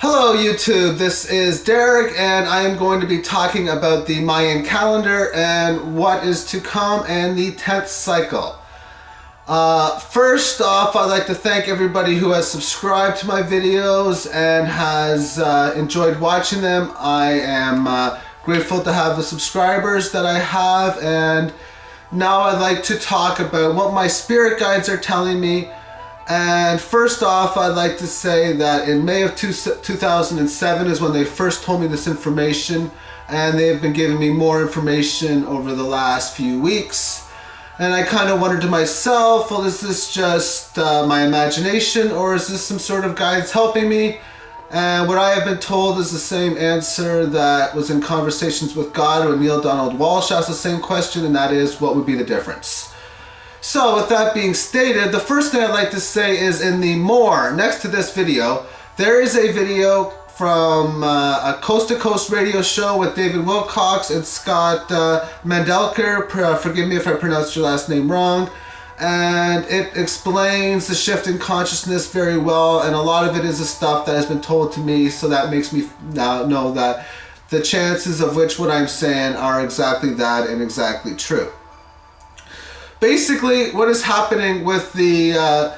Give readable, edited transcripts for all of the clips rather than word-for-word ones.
Hello YouTube, this is Derek and I am going to be talking about the Mayan calendar and what is to come and the 10th cycle. First off, I'd like to thank everybody who has subscribed to my videos and has enjoyed watching them. I am grateful to have the subscribers that I have, and now I'd like to talk about what my spirit guides are telling me. And first off, I'd like to say that in May of 2007 is when they first told me this information, and they've been giving me more information over the last few weeks. And I kind of wondered to myself, well, is this just my imagination, or is this some sort of guides helping me? And what I have been told is the same answer that was in Conversations with God when Neil Donald Walsh asked the same question, and that is, what would be the difference? So with that being stated, the first thing I'd like to say is in the more, next to this video, there is a video from a Coast to Coast radio show with David Wilcox and Scott Mandelker. Forgive me if I pronounced your last name wrong. And it explains the shift in consciousness very well, and a lot of it is the stuff that has been told to me, so that makes me now know that the chances of which what I'm saying are exactly that and exactly true. Basically, what is happening with the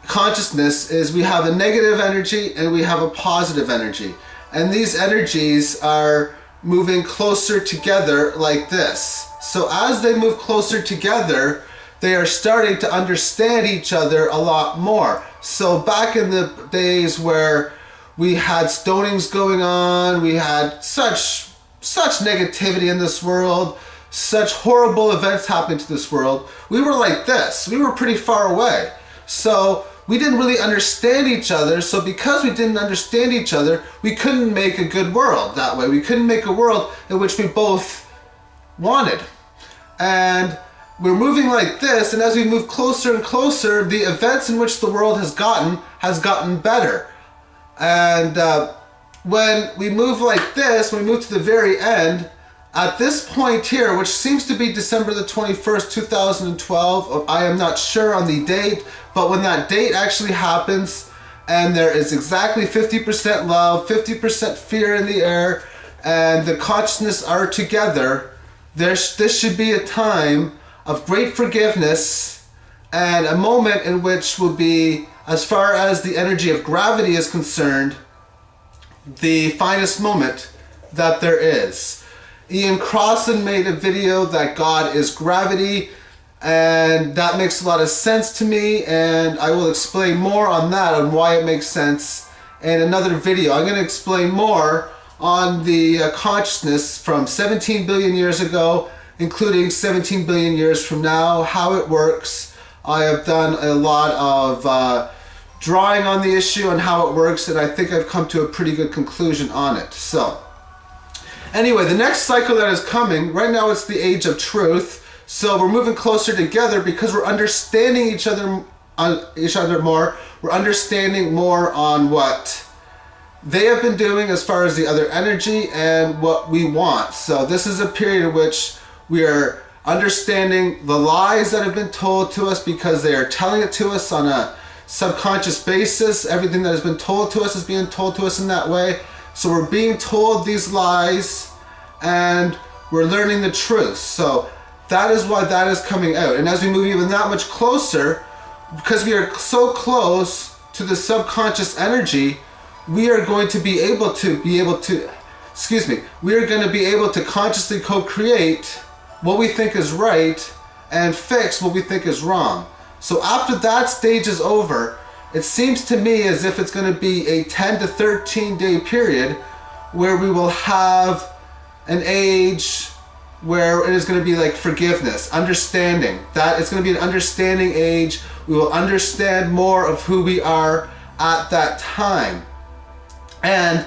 consciousness is we have a negative energy and we have a positive energy. And these energies are moving closer together like this. So as they move closer together, they are starting to understand each other a lot more. So back in the days where we had stonings going on, we had such negativity in this world, such horrible events happening to this world, we were like this. We were pretty far away. So we didn't really understand each other. So because we didn't understand each other, we couldn't make a good world that way. We couldn't make a world in which we both wanted. And we're moving like this, and as we move closer and closer, the events in which the world has gotten better. And when we move like this, when we move to the very end, at this point here, which seems to be December the 21st, 2012, I am not sure on the date, but when that date actually happens, and there is exactly 50% love, 50% fear in the air, and the consciousness are together, this should be a time of great forgiveness, and a moment in which will be, as far as the energy of gravity is concerned, the finest moment that there is. Ian Crossland made a video that God is gravity, and that makes a lot of sense to me, and I will explain more on that, on why it makes sense in another video. I'm going to explain more on the consciousness from 17 billion years ago, including 17 billion years from now, how it works. I have done a lot of drawing on the issue and how it works, and I think I've come to a pretty good conclusion on it. So anyway, the next cycle that is coming, right now it's the age of truth. So we're moving closer together because we're understanding each other more. We're understanding more on what they have been doing as far as the other energy and what we want. So this is a period in which we are understanding the lies that have been told to us because they are telling it to us on a subconscious basis. Everything that has been told to us is being told to us in that way. So we're being told these lies and we're learning the truth. So that is why that is coming out. And as we move even that much closer, because we are so close to the subconscious energy, we are going to be able to we are going to be able to consciously co-create what we think is right and fix what we think is wrong. So after that stage is over, it seems to me as if it's going to be a 10 to 13 day period where we will have an age where it is going to be like forgiveness, understanding. That it's going to be an understanding age. We will understand more of who we are at that time. And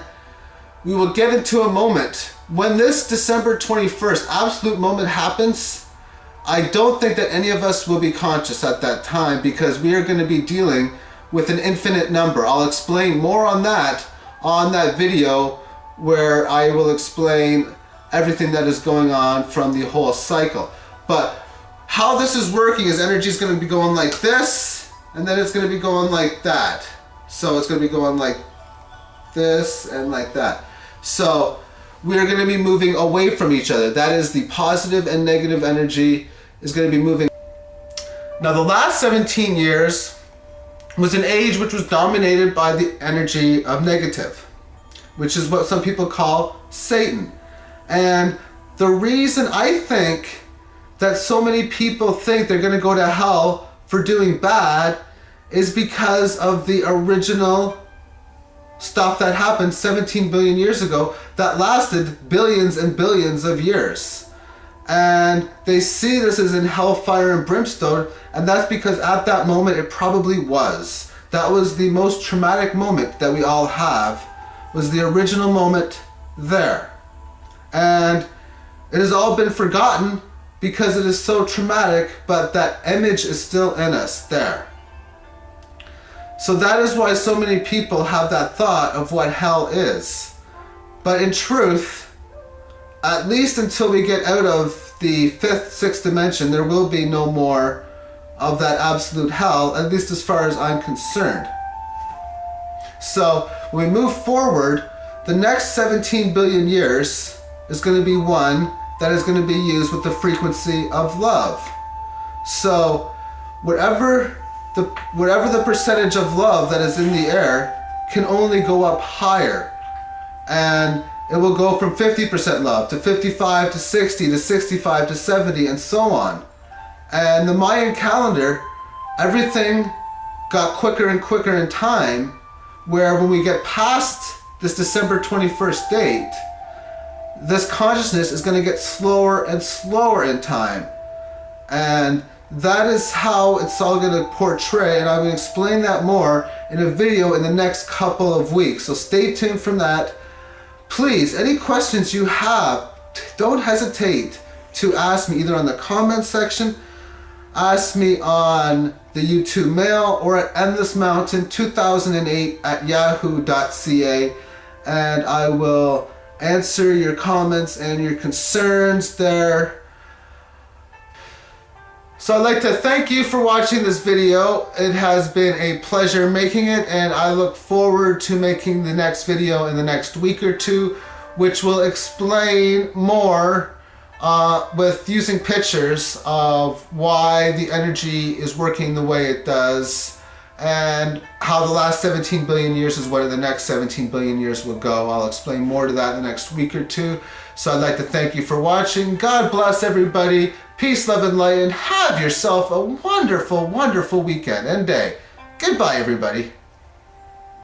we will get into a moment when this December 21st absolute moment happens. I don't think that any of us will be conscious at that time because we are going to be dealing with an infinite number. I'll explain more on that video where I will explain everything that is going on from the whole cycle. But how this is working is energy is going to be going like this, and then it's going to be going like that. So it's going to be going like this and like that. So we're going to be moving away from each other. That is, the positive and negative energy is going to be moving. Now the last 17 years was an age which was dominated by the energy of negative, which is what some people call Satan. And the reason I think that so many people think they're going to go to hell for doing bad is because of the original stuff that happened 17 billion years ago that lasted billions and billions of years. And they see this as in hellfire and brimstone, and that's because at that moment it probably was. That was the most traumatic moment that we all have, was the original moment there. And it has all been forgotten because it is so traumatic, but that image is still in us there. So that is why so many people have that thought of what hell is. But in truth, at least until we get out of the fifth, sixth dimension, there will be no more of that absolute hell, at least as far as I'm concerned. So when we move forward, the next 17 billion years is going to be one that is going to be used with the frequency of love. So whatever the percentage of love that is in the air can only go up higher. And it will go from 50% love to 55 to 60 to 65 to 70 and so on. And the Mayan calendar, everything got quicker and quicker in time, where when we get past this December 21st date, this consciousness is going to get slower and slower in time. And that is how it's all going to portray, and I'm going to explain that more in a video in the next couple of weeks. So stay tuned from that. Please, any questions you have, don't hesitate to ask me either on the comment section, ask me on the YouTube mail, or at endlessmountain2008@yahoo.ca, and I will answer your comments and your concerns there. So I'd like to thank you for watching this video. It has been a pleasure making it, and I look forward to making the next video in the next week or two, which will explain more with using pictures of why the energy is working the way it does, and how the last 17 billion years is where the next 17 billion years will go. I'll explain more to that in the next week or two. So I'd like to thank you for watching. God bless everybody. Peace, love, and light, and have yourself a wonderful, wonderful weekend and day. Goodbye, everybody.